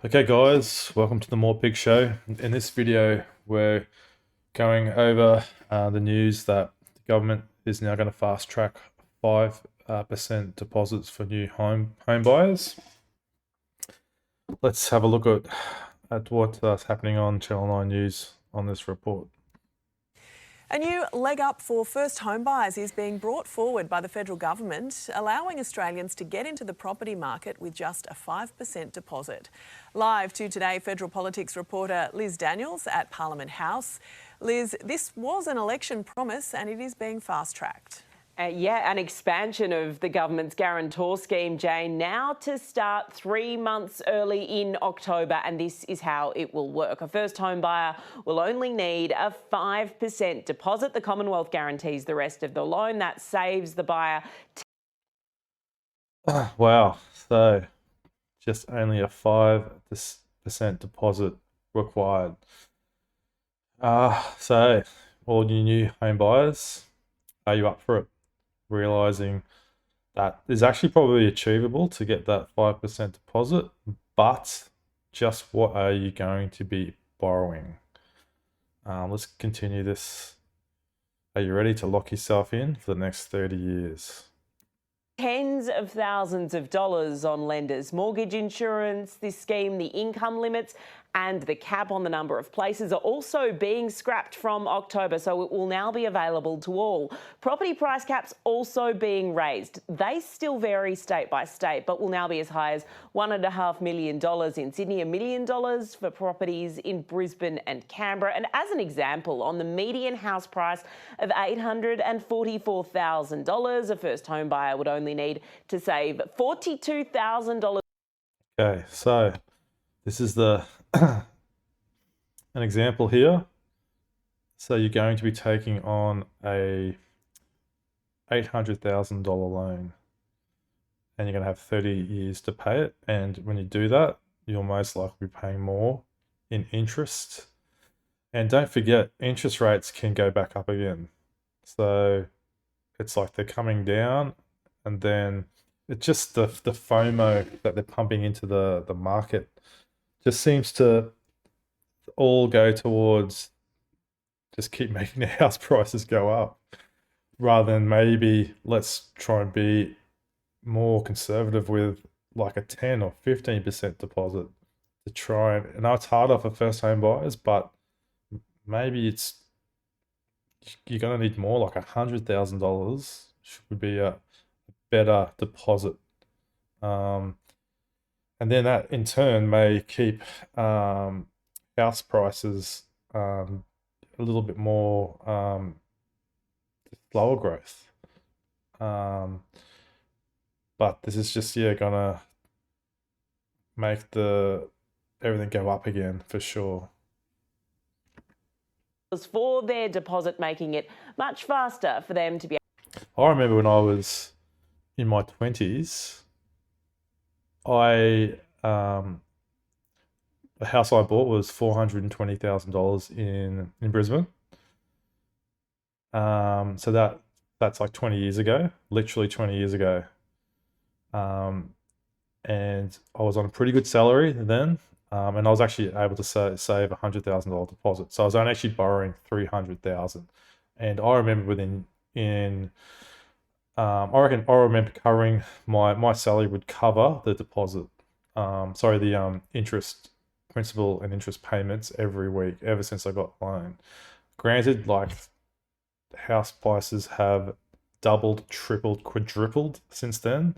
Okay guys, welcome to the MORTPIG show. In this video, we're going over the news that the government is now going to fast track 5% deposits for new home buyers. Let's have a look at what's happening on Channel 9 News on this report. A new leg up for first home buyers is being brought forward by the federal government, allowing Australians to get into the property market with just a 5% deposit. Live to Today federal politics reporter Liz Daniels at Parliament House. Liz, this was an election promise and it is being fast-tracked. An expansion of the government's guarantor scheme, Jane, now to start 3 months early in October, and this is how it will work. A first home buyer will only need a 5% deposit. The Commonwealth guarantees the rest of the loan. That saves the buyer. Wow, so just only a 5% deposit required. So all you new home buyers, are you up for it? Realizing that is actually probably achievable to get that 5% deposit, but just what are you going to be borrowing? Let's continue this. Are you ready to lock yourself in for the next 30 years? Tens of thousands of dollars on lenders' mortgage insurance. This scheme, the income limits and the cap on the number of places are also being scrapped from October, so it will now be available to all. Property price caps also being raised. They still vary state by state, but will now be as high as $1.5 million in Sydney, $1 million for properties in Brisbane and Canberra. And as an example, on the median house price of $844,000, a first home buyer would only need to save $42,000. Okay, so this is the an example here. So you're going to be taking on a $800,000 loan and you're going to have 30 years to pay it. And when you do that, you'll most likely be paying more in interest. And don't forget, interest rates can go back up again. So it's like they're coming down, and then it's just the FOMO that they're pumping into the market just seems to all go towards just keep making the house prices go up, rather than maybe let's try and be more conservative with like a 10 or 15% deposit to try and I know it's harder for first home buyers, but maybe you're going to need more, like $100,000 should be a better deposit. And then that in turn may keep house prices a little bit more slower growth. But this is just gonna make everything go up again for sure. For their deposit, making it much faster for them to be. I remember when I was in my 20s, the house I bought was $420,000 in Brisbane. So that's like 20 years ago, literally 20 years ago. And I was on a pretty good salary then, and I was actually able to save $100,000 deposit. So I was only actually borrowing $300,000, and I remember I remember covering my salary would cover the deposit. The interest, principal and interest payments every week ever since I got the loan. Granted, like house prices have doubled, tripled, quadrupled since then.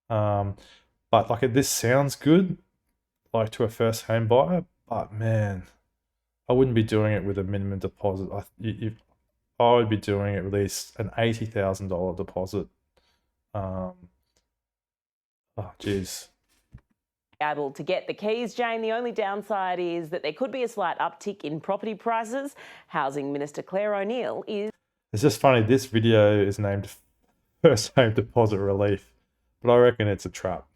But like this sounds good, like to a first home buyer, but man, I wouldn't be doing it with a minimum deposit. I would be doing at least an $80,000 deposit. Oh, geez. Able to get the keys, Jane. The only downside is that there could be a slight uptick in property prices. Housing Minister Claire O'Neil is... It's just funny, this video is named First Home Deposit Relief, but I reckon it's a trap.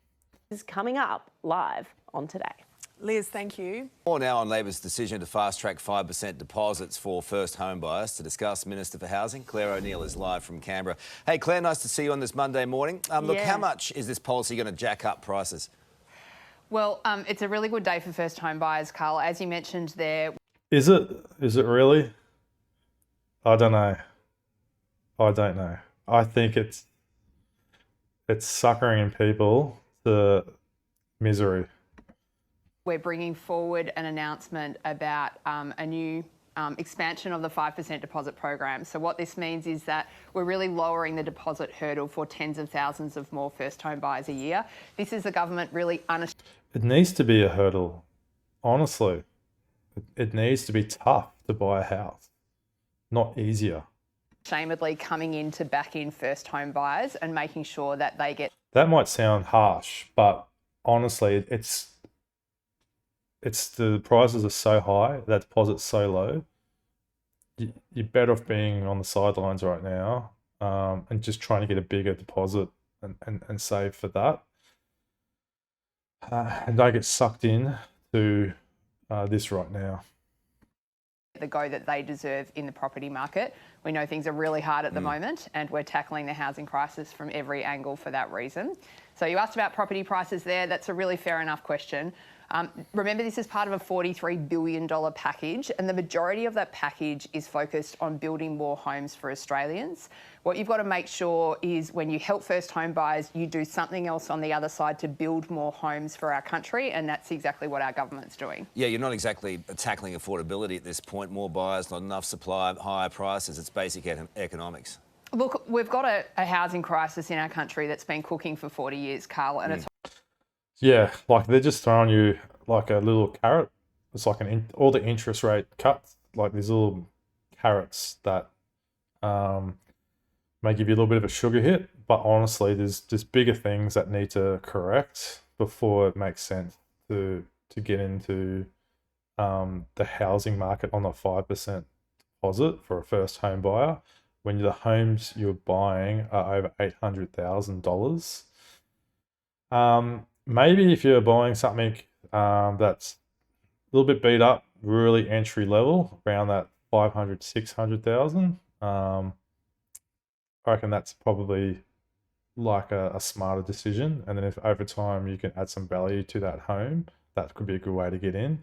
Is coming up live on Today. Liz, thank you. More now on Labor's decision to fast-track 5% deposits for first home buyers. To discuss, Minister for Housing, Claire O'Neil, is live from Canberra. Hey, Claire, nice to see you on this Monday morning. Look, how much is this policy going to jack up prices? Well, it's a really good day for first home buyers, Carl. As you mentioned there. Is it? Is it really? I don't know. I don't know. I think it's suckering people to misery. We're bringing forward an announcement about a new expansion of the 5% deposit program. So what this means is that we're really lowering the deposit hurdle for tens of thousands of more first home buyers a year. This is the government really It needs to be a hurdle. Honestly, it needs to be tough to buy a house, not easier. unashamedly coming in to back in first home buyers and making sure that they get. That might sound harsh, but honestly, it's the prices are so high, that deposit's so low. You're better off being on the sidelines right now, and just trying to get a bigger deposit and save for that. And don't get sucked in to this right now. The go that they deserve in the property market. We know things are really hard at the moment, and we're tackling the housing crisis from every angle for that reason. So you asked about property prices there. That's a really fair enough question. Remember, this is part of a $43 billion package, and the majority of that package is focused on building more homes for Australians. What you've got to make sure is when you help first home buyers, you do something else on the other side to build more homes for our country, and that's exactly what our government's doing. Yeah, you're not exactly tackling affordability at this point. More buyers, not enough supply, higher prices. It's basic economics. Look, we've got a housing crisis in our country that's been cooking for 40 years, Carl, and it's... Yeah, like they're just throwing you like a little carrot. It's like all the interest rate cuts, like these little carrots that may give you a little bit of a sugar hit. But honestly, there's bigger things that need to correct before it makes sense to get into the housing market on a 5% deposit for a first home buyer when the homes you're buying are over $800,000. Maybe if you're buying something that's a little bit beat up, really entry level, around that 500, 600,000, I reckon that's probably like a smarter decision. And then if over time you can add some value to that home, that could be a good way to get in.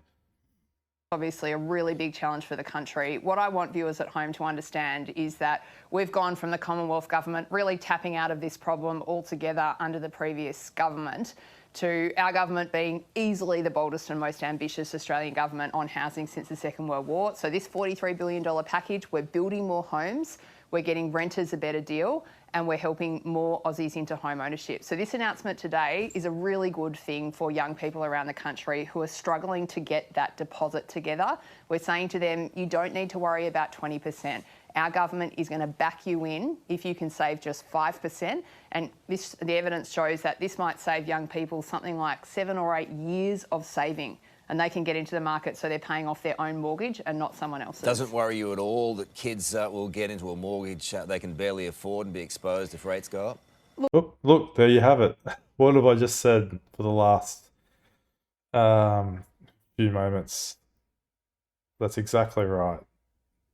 Obviously a really big challenge for the country. What I want viewers at home to understand is that we've gone from the Commonwealth government really tapping out of this problem altogether under the previous government to our government being easily the boldest and most ambitious Australian government on housing since the Second World War. So this $43 billion package, we're building more homes, we're getting renters a better deal, and we're helping more Aussies into home ownership. So this announcement today is a really good thing for young people around the country who are struggling to get that deposit together. We're saying to them, you don't need to worry about 20%. Our government is going to back you in if you can save just 5%. And the evidence shows that this might save young people something like 7 or 8 years of saving, and they can get into the market so they're paying off their own mortgage and not someone else's. Doesn't worry you at all that kids will get into a mortgage they can barely afford and be exposed if rates go up? Look, there you have it. What have I just said for the last few moments? That's exactly right.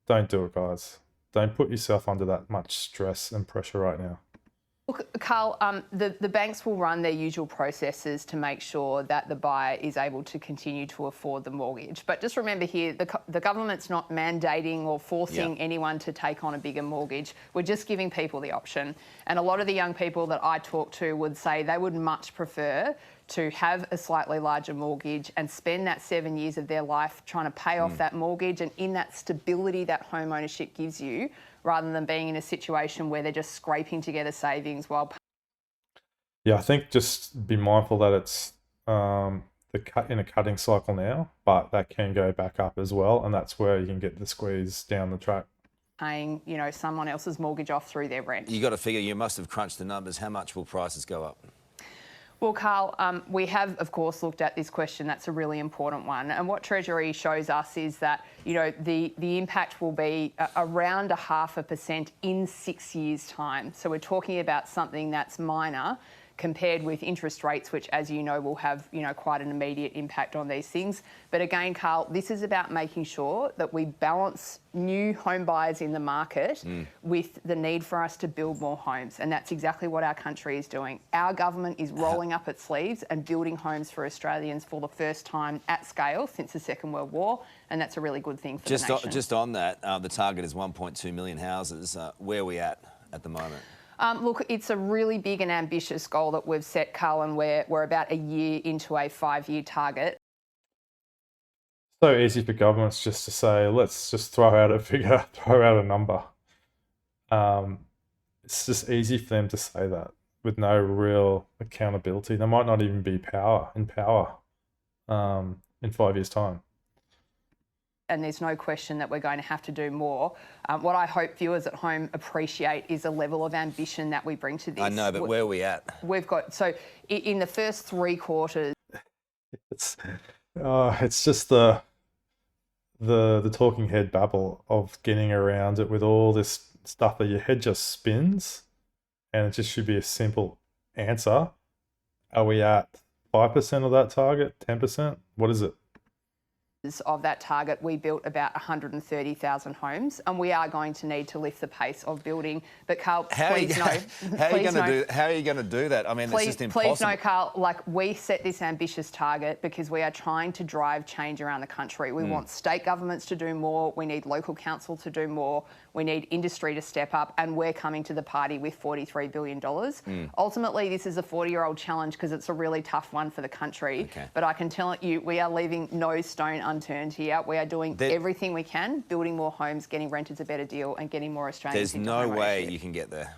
Don't do it, guys. Don't put yourself under that much stress and pressure right now. Look, Carl, the banks will run their usual processes to make sure that the buyer is able to continue to afford the mortgage. But just remember here, the government's not mandating or forcing anyone to take on a bigger mortgage. We're just giving people the option. And a lot of the young people that I talk to would say they would much prefer to have a slightly larger mortgage and spend that 7 years of their life trying to pay off that mortgage and in that stability that home ownership gives you, rather than being in a situation where they're just scraping together savings while... Yeah, I think just be mindful that it's in a cutting cycle now, but that can go back up as well, and that's where you can get the squeeze down the track. Paying, someone else's mortgage off through their rent. You got to figure, you must have crunched the numbers. How much will prices go up? Well, Carl, we have, of course, looked at this question. That's a really important one. And what Treasury shows us is that, the impact will be around 0.5% in 6 years' time. So we're talking about something that's minor compared with interest rates, which, as you know, will have, quite an immediate impact on these things. But again, Carl, this is about making sure that we balance new home buyers in the market with the need for us to build more homes. And that's exactly what our country is doing. Our government is rolling up its sleeves and building homes for Australians for the first time at scale since the Second World War. And that's a really good thing for the nation. Just on that, the target is 1.2 million houses. Where are we at the moment? Look, it's a really big and ambitious goal that we've set, Carl, and we're about a year into a 5-year target. So easy for governments just to say, let's just throw out a figure, throw out a number. It's just easy for them to say that with no real accountability. There might not even be power in 5 years' time. And there's no question that we're going to have to do more. What I hope viewers at home appreciate is the level of ambition that we bring to this. I know, but where are we at? We've got, so in the first 3 quarters... It's just the talking head babble of getting around it with all this stuff that your head just spins, and it just should be a simple answer. Are we at 5% of that target? 10%? What is it? Of that target, we built about 130,000 homes, and we are going to need to lift the pace of building. But Carl, please know. How are you going to do that? I mean, it's just impossible. Please know, Carl, we set this ambitious target because we are trying to drive change around the country. We want state governments to do more. We need local council to do more. We need industry to step up, and we're coming to the party with $43 billion. Ultimately, this is a 40-year-old challenge because it's a really tough one for the country. Okay. But I can tell you, we are leaving no stone unturned here. We are doing everything we can, building more homes, getting renters a better deal, and getting more Australians into There's no home way ownership. you can get there.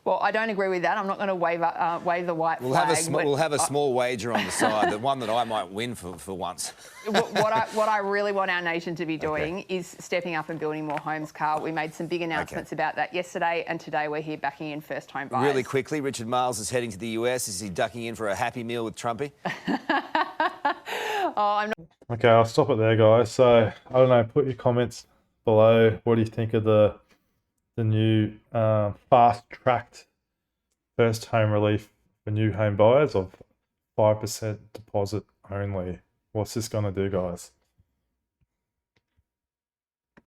Well, I don't agree with that. I'm not going to wave the white flag. We'll have a small wager on the side, the one that I might win for once. What I really want our nation to be doing is stepping up and building more homes, Carl. We made some big announcements about that yesterday, and today we're here backing in first home buyers. Really quickly, Richard Marles is heading to the US. Is he ducking in for a happy meal with Trumpy? I'm not. Okay, I'll stop it there, guys. So, I don't know, put your comments below. What do you think of the new fast-tracked first home relief for new home buyers of 5% deposit only? What's this going to do, guys?